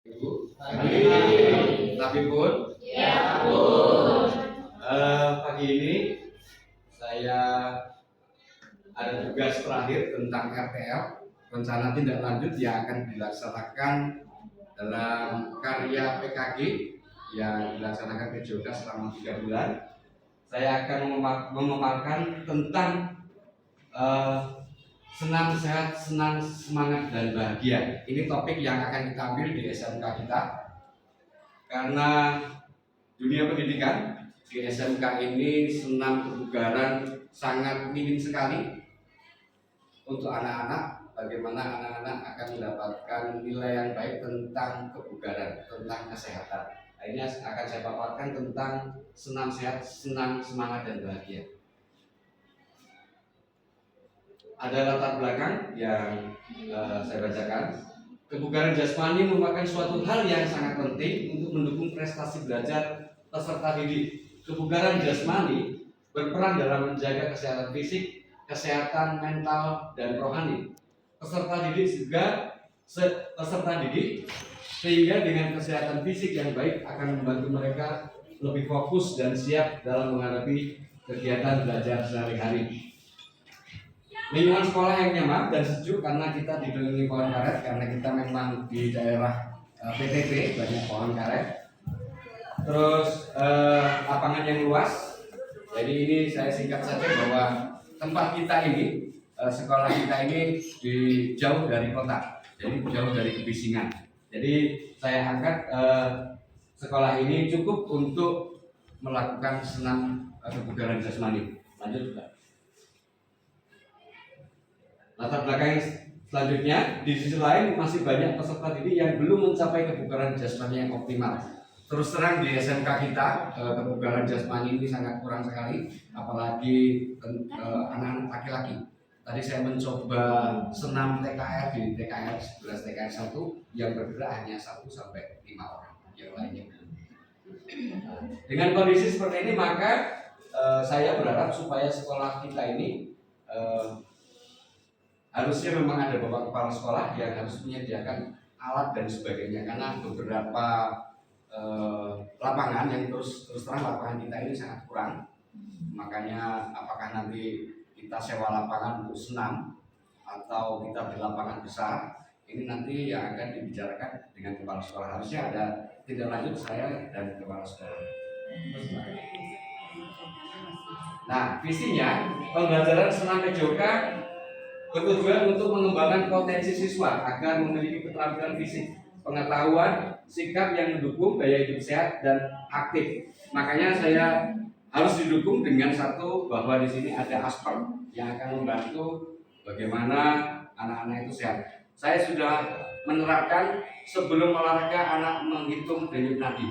Ibu, tapi pun, Ya, Bu. pagi ini saya ada tugas terakhir tentang RTL, rencana tindak lanjut yang akan dilaksanakan dalam karya PKG yang dilaksanakan PJOK selama 3 bulan. Saya akan memaparkan tentang senang, sehat, senang, semangat, dan bahagia. Ini topik yang akan kita ambil di SMK kita. Karena dunia pendidikan di SMK ini senam kebugaran sangat minim sekali untuk anak-anak. Bagaimana anak-anak akan mendapatkan nilai yang baik tentang kebugaran, tentang kesehatan. Nah, ini akan saya paparkan tentang senam, sehat, senang, semangat, dan bahagia. Ada latar belakang yang saya bacakan. Kebugaran jasmani merupakan suatu hal yang sangat penting untuk mendukung prestasi belajar peserta didik. Kebugaran jasmani berperan dalam menjaga kesehatan fisik, kesehatan mental, dan rohani peserta didik sehingga dengan kesehatan fisik yang baik akan membantu mereka lebih fokus dan siap dalam menghadapi kegiatan belajar sehari-hari. Lingkungan sekolah yang nyaman dan sejuk karena kita dikelilingi pohon karet, karena kita memang di daerah PTP banyak pohon karet. Terus lapangan yang luas. Jadi ini saya singkat saja bahwa tempat kita ini, sekolah kita ini jauh dari kota, jadi jauh dari kebisingan. Jadi saya angkat sekolah ini cukup untuk melakukan senam kebugaran jasmani. Lanjut, Pak. Latar belakang selanjutnya, di sisi lain masih banyak peserta didik yang belum mencapai kebugaran jasmani yang optimal. Terus terang di SMK kita kebugaran jasmani ini sangat kurang sekali, apalagi anak-anak laki-laki. Tadi saya mencoba senam TKR di TKR 11 TKR 1 yang bergerak hanya 1 sampai 5 orang, yang lainnya belum. Dengan kondisi seperti ini maka saya berharap supaya sekolah kita ini harusnya memang ada bapak kepala sekolah yang harus menyediakan alat dan sebagainya, karena beberapa lapangan yang terus terang lapangan kita ini sangat kurang. Makanya apakah nanti kita sewa lapangan untuk senam atau kita di lapangan besar, ini nanti yang akan dibicarakan dengan kepala sekolah. Harusnya ada tindak lanjut saya dan kepala sekolah. Nah, visinya pembelajaran senam PJOK bertujuan untuk mengembangkan potensi siswa agar memiliki keterampilan fisik, pengetahuan, sikap yang mendukung gaya hidup sehat dan aktif. Makanya saya harus didukung dengan satu, bahwa di sini ada aspek yang akan membantu bagaimana anak-anak itu sehat. Saya sudah menerapkan sebelum olahraga anak menghitung denyut nadi.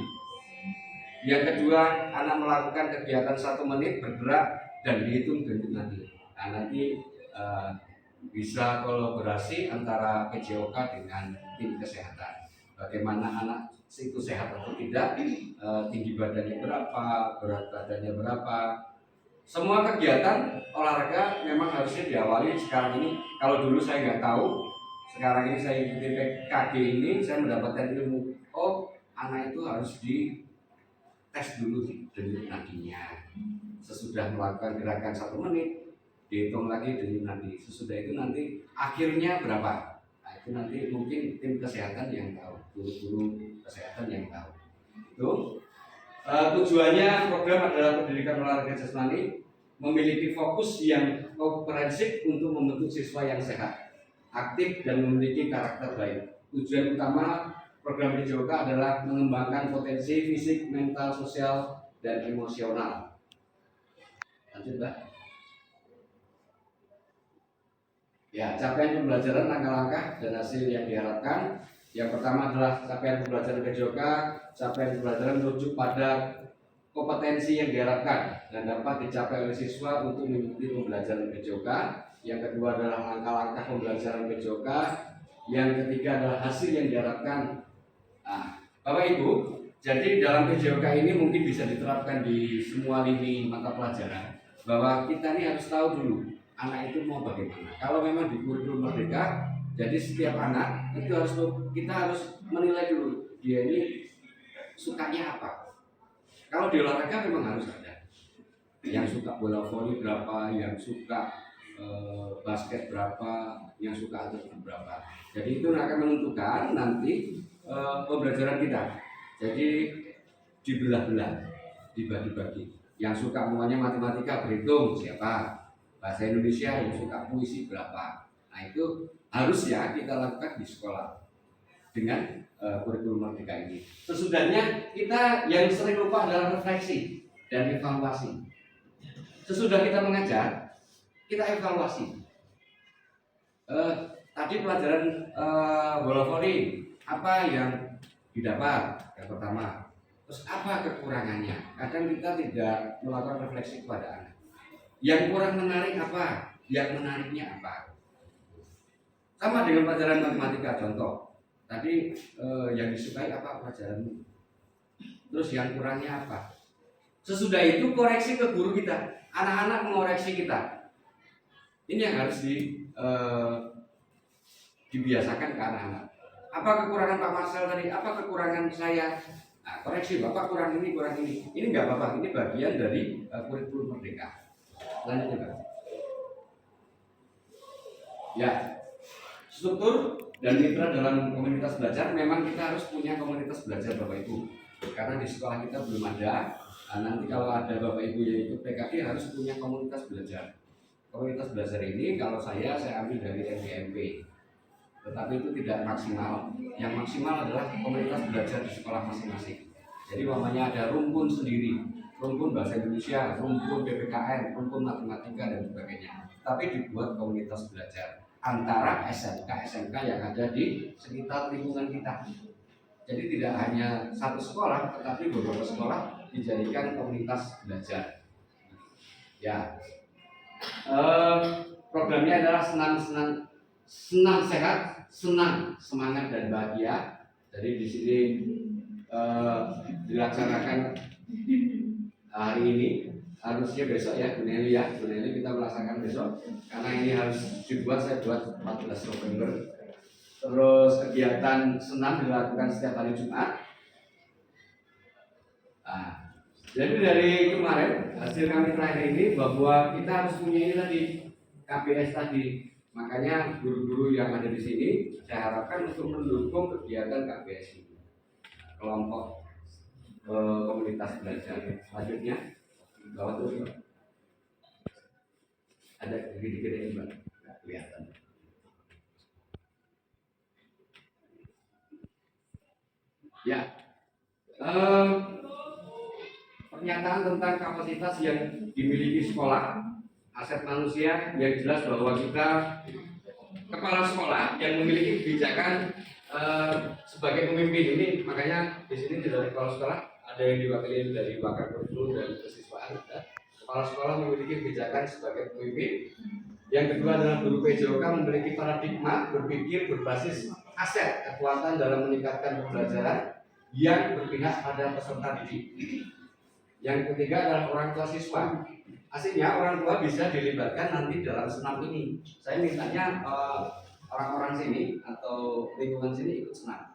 Yang kedua, anak melakukan kegiatan 1 menit bergerak dan dihitung denyut nadi. Nah, nanti bisa kolaborasi antara PJOK dengan tim kesehatan. Bagaimana anak itu sehat atau tidak, tinggi badannya berapa, berat badannya berapa. Semua kegiatan olahraga memang harusnya diawali sekarang ini. Kalau dulu saya nggak tahu, sekarang ini saya ikuti PKG ini, saya mendapatkan ilmu. Oh, anak itu harus dites dulu denyut nadinya. Sesudah melakukan gerakan 1 menit, dihitung lagi denyut nadi. Sesudah itu nanti akhirnya berapa? Nah, itu nanti mungkin tim kesehatan yang tahu, guru-guru kesehatan yang tahu. Itu tujuannya program adalah pendidikan olahraga jasmani memiliki fokus yang komprehensif untuk membentuk siswa yang sehat, aktif, dan memiliki karakter baik. Tujuan utama program PJOK adalah mengembangkan potensi fisik, mental, sosial, dan emosional. Lanjut, Mbak. Ya, capaian pembelajaran, langkah-langkah dan hasil yang diharapkan. Yang pertama adalah capaian pembelajaran PJOK. Capaian pembelajaran merujuk pada kompetensi yang diharapkan dan dapat dicapai oleh siswa untuk mengikuti pembelajaran PJOK. Yang kedua adalah langkah-langkah pembelajaran PJOK. Yang ketiga adalah hasil yang diharapkan. Nah, Bapak Ibu, jadi dalam PJOK ini mungkin bisa diterapkan di semua lini mata pelajaran, bahwa kita ini harus tahu dulu anak itu mau bagaimana. Kalau memang di kurikulum merdeka, jadi setiap anak itu kita harus menilai dulu dia ini sukanya apa. Kalau di olahraga memang harus ada yang suka bola voli berapa, yang suka basket berapa, yang suka atletik berapa. Jadi itu akan menentukan nanti pembelajaran kita. Jadi dibelah-belah, dibagi-bagi. Yang suka semuanya matematika berhitung siapa, bahasa Indonesia yang suka puisi berapa. Nah itu harusnya kita lakukan di sekolah dengan kurikulum merdeka ini. Sesudahnya kita yang sering lupa adalah refleksi dan evaluasi. Sesudah kita mengajar, kita evaluasi. Tadi pelajaran bola voli, apa yang didapat? Yang pertama. Terus apa kekurangannya? Kadang kita tidak melakukan refleksi kepada anak. Yang kurang menarik apa? Yang menariknya apa? Sama dengan pelajaran matematika contoh. Tadi yang disukai apa pelajaranmu? Terus yang kurangnya apa? Sesudah itu koreksi ke guru kita. Anak-anak mengoreksi kita. Ini yang harus dibiasakan ke anak-anak. Apa kekurangan Pak Marcel tadi? Apa kekurangan saya? Nah, koreksi Bapak kurang ini, kurang ini. Ini nggak apa-apa. Ini bagian dari kurikulum merdeka. Lanjutnya Pak. Ya, struktur dan mitra dalam komunitas belajar. Memang kita harus punya komunitas belajar Bapak Ibu. Karena di sekolah kita belum ada. Nah, nanti kalau ada Bapak Ibu yang ikut PKK harus punya komunitas belajar. Komunitas belajar ini kalau saya ambil dari MBMP. Tetapi itu tidak maksimal. Yang maksimal adalah komunitas belajar di sekolah masing-masing. Jadi umpamanya ada rumpun sendiri, rumpun bahasa Indonesia, rumpun PPKN, rumpun matematika dan sebagainya. Tapi dibuat komunitas belajar antara SMK yang ada di sekitar lingkungan kita. Jadi tidak hanya satu sekolah, tetapi beberapa sekolah dijadikan komunitas belajar. Ya, programnya adalah senang sehat, senang semangat dan bahagia. Jadi di sini dilaksanakan hari ini, harusnya besok ya Bu Nelly ya. Bu Nelly kita melaksanakan besok karena ini harus dibuat, saya buat 14 November. Terus kegiatan senam dilakukan setiap hari Jumat. Nah, jadi dari kemarin hasil kami terakhir ini bahwa kita harus punya ini tadi KBS tadi. Makanya guru-guru yang ada di sini saya harapkan untuk mendukung kegiatan KBS ini. Kelompok komunitas belajar. Selanjutnya bawah terus Pak. Ada dikit-dikit ini Pak, nggak kelihatan. Ya, pernyataan tentang kapasitas yang dimiliki sekolah, aset manusia yang jelas bahwa kita kepala sekolah yang memiliki kebijakan sebagai pemimpin ini, makanya di sini dari kepala sekolah ada yang diwakili dari wakil guru dan kesiswaan. Kepala sekolah memiliki kebijakan sebagai pemimpin. Yang kedua adalah guru PJOK memiliki paradigma berpikir berbasis aset kekuatan dalam meningkatkan pembelajaran yang berpihak pada peserta didik. Yang ketiga adalah orang tua siswa. Aslinya orang tua bisa dilibatkan nanti dalam senam ini. Saya mintanya orang-orang sini atau lingkungan sini ikut senam.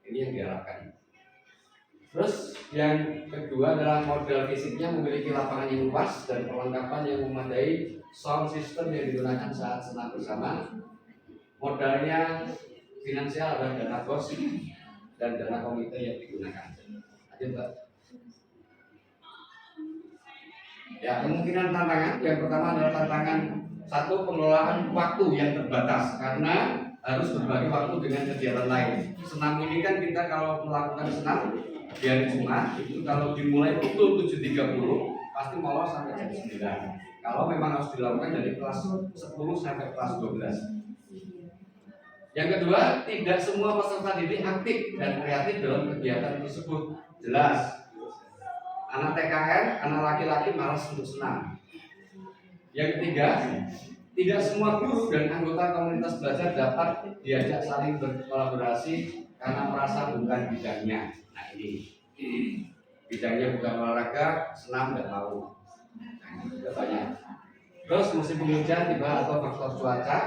Ini yang diharapkan. Terus yang kedua adalah model fisiknya memiliki lapangan yang luas dan perlengkapan yang memadai, sound system yang digunakan saat senam bersama. Modalnya finansial adalah dana bos dan dana komite yang digunakan. Lanjut Pak. Ya, kemungkinan tantangan yang pertama adalah tantangan satu, pengelolaan waktu yang terbatas karena harus berbagi waktu dengan kegiatan lain. Senam ini kan kita kalau melakukan senam di hari Jumat itu kalau dimulai pukul 7.30 pasti molor sampai jam 9. Kalau memang harus dilakukan dari kelas 10 sampai kelas 12. Yang kedua, tidak semua peserta didik aktif dan kreatif dalam kegiatan tersebut. Jelas. Anak TKN, anak laki-laki malas untuk senam. Yang ketiga, tidak semua guru dan anggota komunitas belajar dapat diajak saling berkolaborasi karena merasa bukan bidangnya. Nah ini bidangnya bukan olahraga, senam dan mau. Nah ini juga banyak. Terus musim penghujan tiba atau faktor cuaca.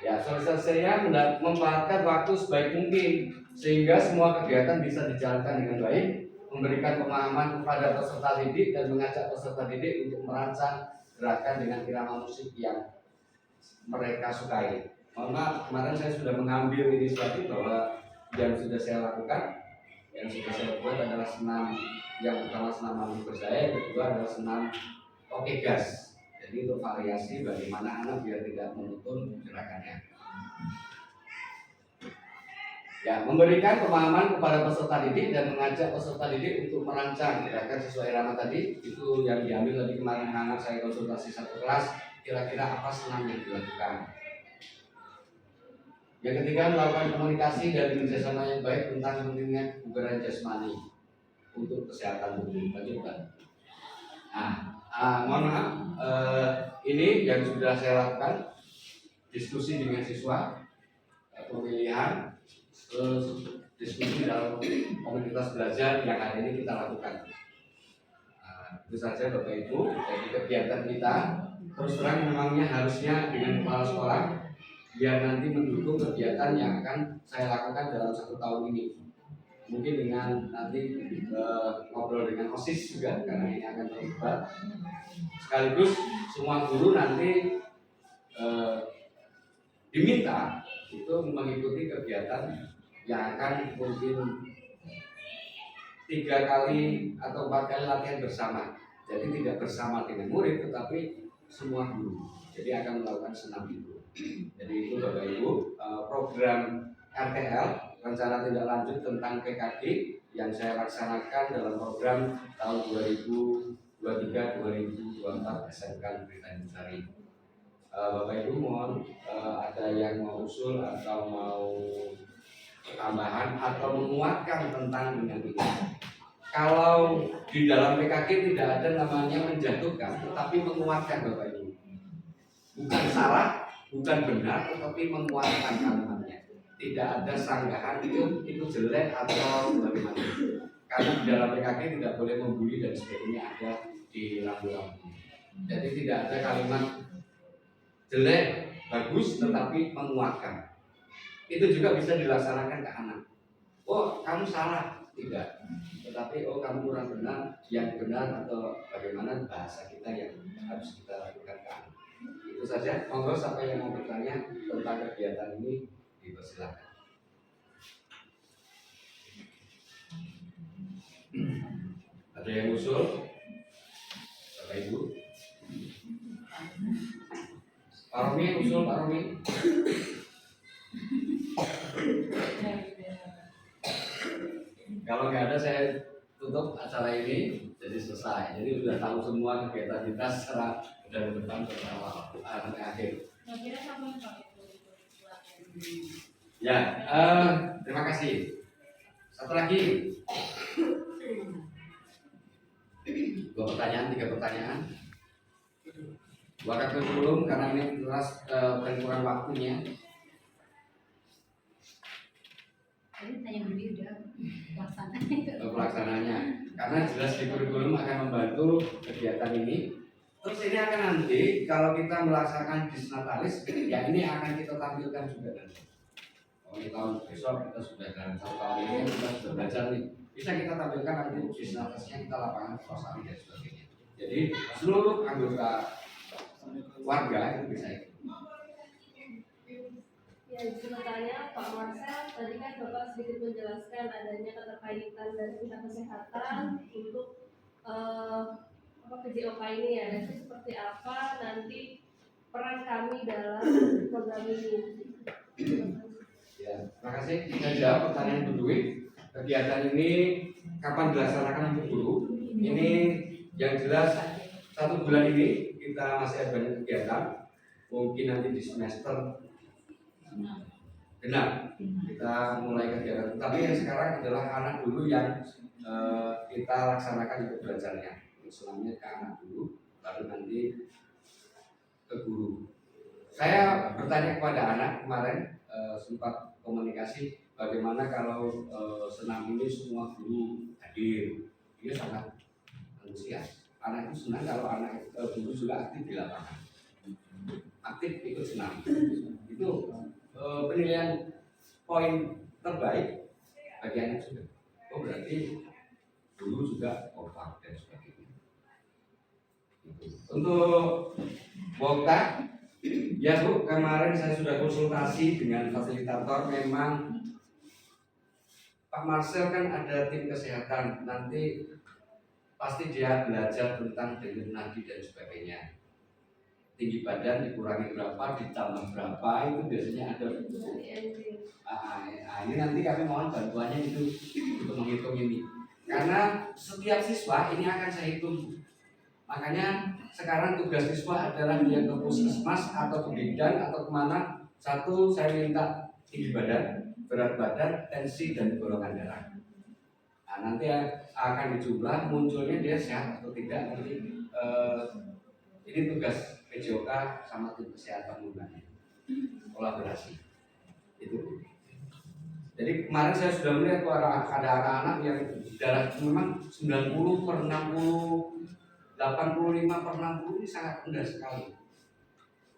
Ya, sosialisasinya memanfaatkan waktu sebaik mungkin sehingga semua kegiatan bisa dijalankan dengan baik, memberikan pemahaman kepada peserta didik dan mengajak peserta didik untuk merancang gerakan dengan irama musik yang mereka sukai. Mohon maaf, kemarin saya sudah mengambil inisiatif bahwa yang sudah saya lakukan, yang sudah saya buat adalah senam yang pertama senam manuver saya, yang kedua adalah senam oke gas. Jadi untuk variasi bagaimana anak biar tidak monoton gerakannya. Ya, memberikan pemahaman kepada peserta didik dan mengajak peserta didik untuk merancang gerakan sesuai irama tadi. Itu yang diambil tadi kemarin anak saya konsultasi satu kelas, kira-kira apa senam yang dilakukan. Yang ketiga, melakukan komunikasi dan kerjasama yang baik tentang pentingnya kebugaran jasmani untuk kesehatan tubuh. Lanjutkan. Mohon maaf, ini yang sudah saya lakukan diskusi dengan siswa, pemilihan, diskusi dalam komunitas belajar yang hari ini kita lakukan. Itu saja Bapak Ibu, jadi kegiatan kita terus terang memangnya harusnya dengan kepala sekolah biar nanti mendukung kegiatan yang akan saya lakukan dalam 1 tahun ini. Mungkin dengan nanti ngobrol dengan OSIS juga karena ini akan terlibat. Sekaligus semua guru nanti diminta itu mengikuti kegiatan yang akan mungkin 3 kali atau 4 kali latihan bersama. Jadi tidak bersama dengan murid tetapi semua guru. Jadi akan melakukan senam itu. Jadi itu Bapak Ibu program RTL rencana tindak lanjut tentang PKG yang saya laksanakan dalam program tahun 2023-2024 SMK Negeri Tanjung Sari. Bapak Ibu mohon ada yang mau usul atau mau tambahan atau menguatkan tentang dengan ini. Kalau di dalam PKG tidak ada namanya menjatuhkan, tetapi menguatkan Bapak Ibu. Bukan salah, bukan benar, tetapi menguatkan kalimatnya. Tidak ada sanggahan itu jelek atau bagaimana. Karena di dalam PKG tidak boleh membuli dan sebagainya ada di rambu-rambu. Jadi tidak ada kalimat jelek, bagus, tetapi menguatkan. Itu juga bisa dilaksanakan ke anak. Oh, kamu salah, tidak. Tetapi oh kamu kurang benar, yang benar atau bagaimana bahasa kita yang harus kita lakukan ke anak. Itu saja. Monggo siapa yang mau bertanya tentang kegiatan ini dipersilakan. Ada yang usul? Bapak Ibu? Pak Romi usul, Pak Romi. Kalau nggak ada saya tutup acara ini jadi selesai. Jadi sudah tahu semua kegiatan kita secara dari depan ke sampai akhir. Ya, terima kasih. Satu lagi. 2 pertanyaan, 3 pertanyaan. Buat kurikulum karena ini kelas kurang waktunya. Tanya dulu udah Pelaksananya, karena jelas di kurikulum akan membantu kegiatan ini. Terus ini akan nanti kalau kita melaksanakan disnatalis, ya ini akan kita tampilkan juga nanti. Kalau di tahun besok kita sudah dalam 1 tahun ini kita sudah belajar nih, bisa kita tampilkan nanti disnatalisnya kita lapangan proses dan sebagainya. Jadi seluruh anggota warga itu bisa ikut. Ya, izin bertanya Pak Marcel, tadi kan Bapak sedikit menjelaskan adanya keterkaitan dari pihak kesehatan untuk PJOK ini ya, dan itu seperti apa nanti peran kami dalam program ini. Ya, terima kasih. Kita jawab pertanyaan Bu Dwi. Kegiatan ini kapan dilaksanakan untuk guru? Ini yang jelas 1 bulan ini kita masih ada banyak kegiatan. Mungkin nanti di semester genap kita mulai kegiatan. Tapi yang sekarang adalah anak dulu yang kita laksanakan untuk belajarnya. Selanjutnya ke anak dulu, baru nanti ke guru. Saya bertanya kepada anak kemarin, sempat komunikasi bagaimana kalau senam ini semua guru hadir. Dia sangat antusias. Anak itu senang kalau anak guru juga aktif di lapangan. aktif ikut senam. Itu penilaian poin terbaik bagi anak juga. Oh berarti dulu juga kompak dan sebagainya. Untuk Wokta, ya Bu, kemarin saya sudah konsultasi dengan fasilitator. Memang Pak Marcel kan ada tim kesehatan, nanti pasti dia belajar tentang denyut nadi dan sebagainya. Tinggi badan dikurangi berapa, ditambah berapa, itu biasanya ada. Ini nanti kami mohon bantuannya itu untuk menghitung ini. Karena setiap siswa ini akan saya hitung. Makanya sekarang tugas siswa adalah dia ke puskesmas atau ke bidan atau kemana. Satu, saya minta tinggi badan, berat badan, tensi, dan golongan darah. Nah, nanti akan dijumlah, munculnya dia sehat atau tidak. Nanti ini tugas PJOK sama tim kesehatan mudahnya kolaborasi itu. Jadi kemarin saya sudah melihat ada anak-anak yang darah memang 90/60, 85/60 ini sangat rendah sekali.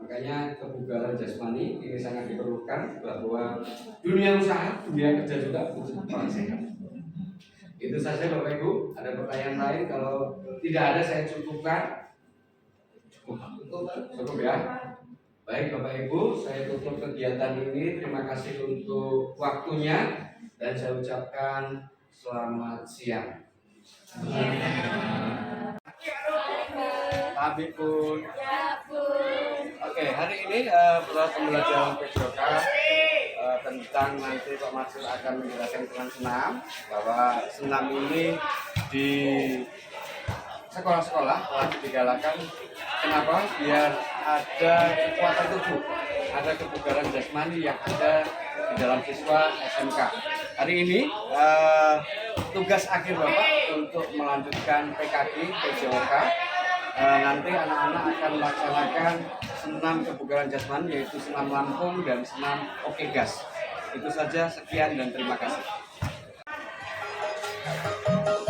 Makanya kebugaran jasmani ini sangat diperlukan, bahwa dunia usaha, dunia kerja juga butuh orang sehat. Itu saja Bapak Ibu. Ada pertanyaan lain? Kalau tidak ada saya cukupkan. Cukup ya. Baik Bapak Ibu, saya tutup kegiatan ini. Terima kasih untuk waktunya dan saya ucapkan selamat siang. Tapi pun. Oke, hari ini proses pembelajaran PJOK tentang nanti Pak Marcel akan menjelaskan tentang senam, bahwa senam ini di sekolah-sekolah telah digalakan. Kenapa? Biar ada kekuatan tubuh, ada kebugaran jasmani yang ada di dalam siswa SMK. Hari ini tugas akhir Bapak untuk melanjutkan PKG PJOK. Nanti anak-anak akan melaksanakan senam kebugaran jasmani, yaitu senam Lampung dan senam Oke Gas. Itu saja, sekian dan terima kasih. Bersama seiring sejarah.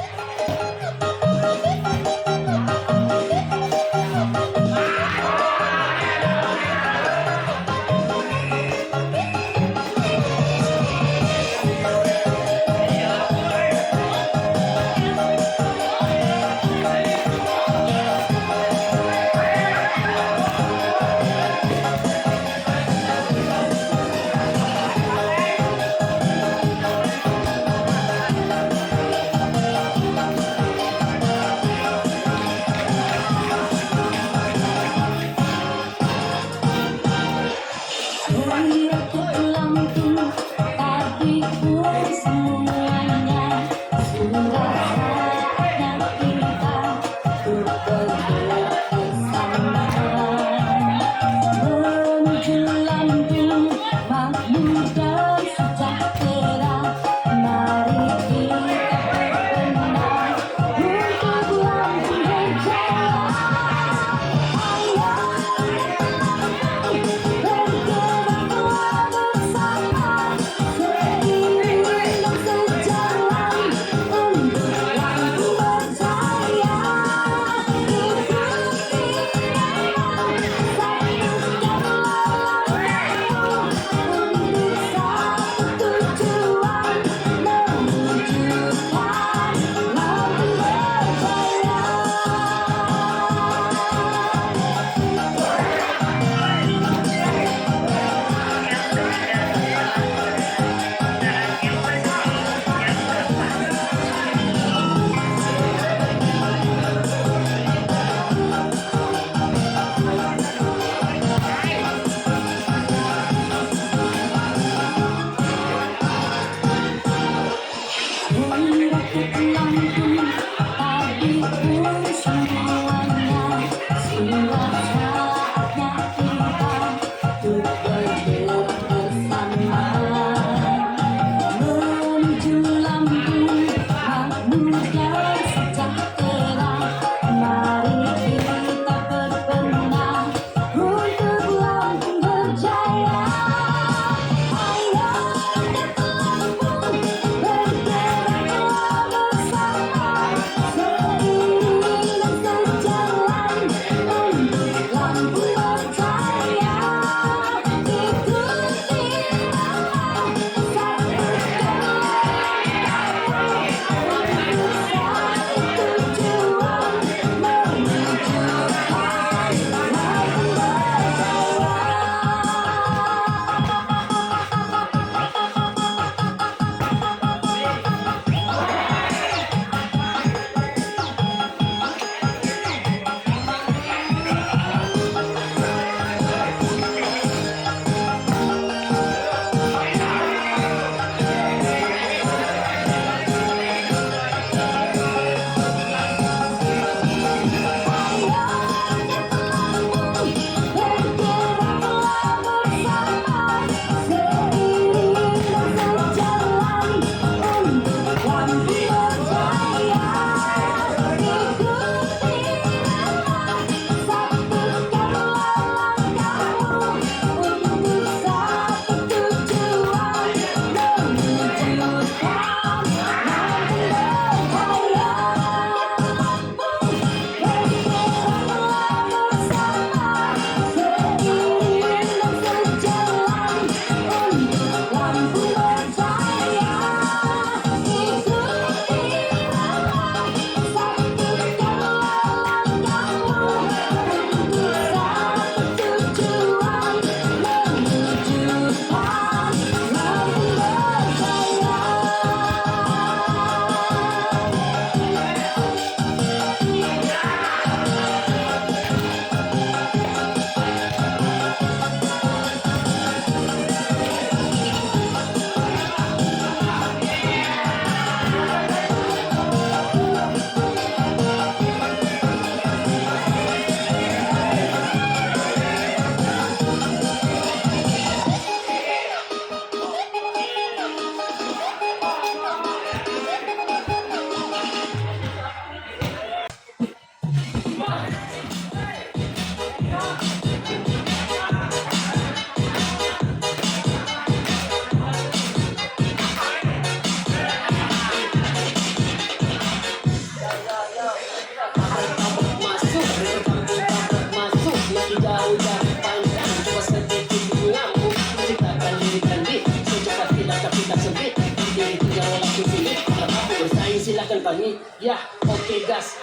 silakan pagi. Ya, oke gas,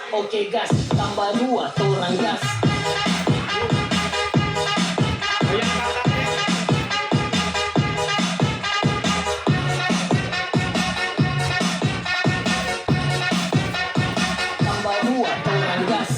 tambah 2 torang gas. Tambah 2 torang gas.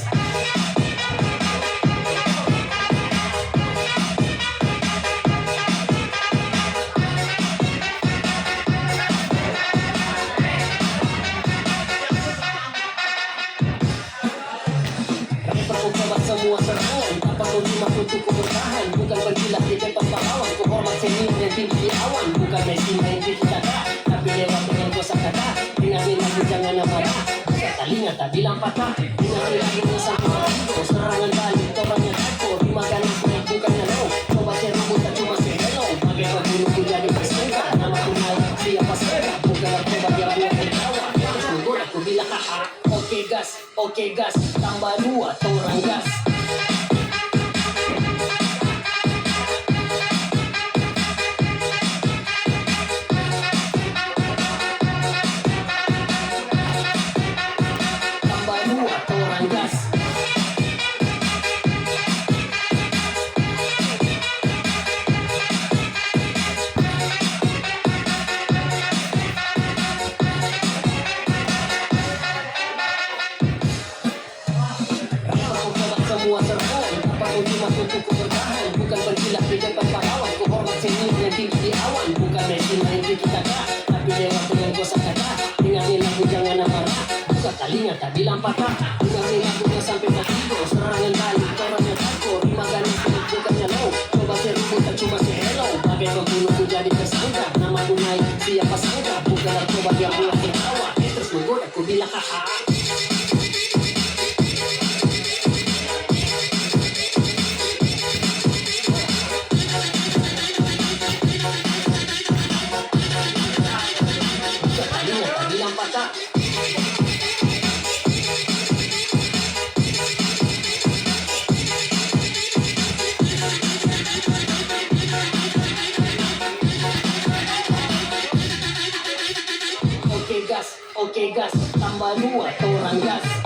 Coba semua serangan, apa kau cuma untuk bertahan? Bukan berkilah di tempat pahlawan, ku hormat senior yang tinggi di awan. Bukan Messi main di kita, tapi lewat dengan kosakata. Dengarin lagu jangan amarah, buka telinga tak bilang patah. Dengarin lagu sampai mati, serangan balik kau banyak takut. Lima ganas naik bukannya low, coba cerubu tak cuma hello. Bagai pemburu ku jadi tersangka, nama ku naik siapa serah. Bukanlah coba dia buat tertawa, terus menggoda ku bilang haha. Oke gas, tambah 2 torang gas. Tambah 2 torang gas. Semua serangan, apa kau cuma untuk bertahan? Bukan berkilah di depan pahlawan, ku hormat senior yang tinggi di awan. Bukan Messi main di kita tapi lewat dengan kosakata. Dengarin lagu jangan amarah, buka telinga tak bilang patah. Dengarin lagunya sampai mati, serangan balik torangnya takut. Lima ganas naik bukannya low, coba cerubu tak cuma hello. Bagai pembunuh ku jadi tersangka, nama ku naik siapa sangka. Bukanlah coba dia buat tertawa, terus menggoda ku bilang haha. Oke gas, tambah 2 torang gas.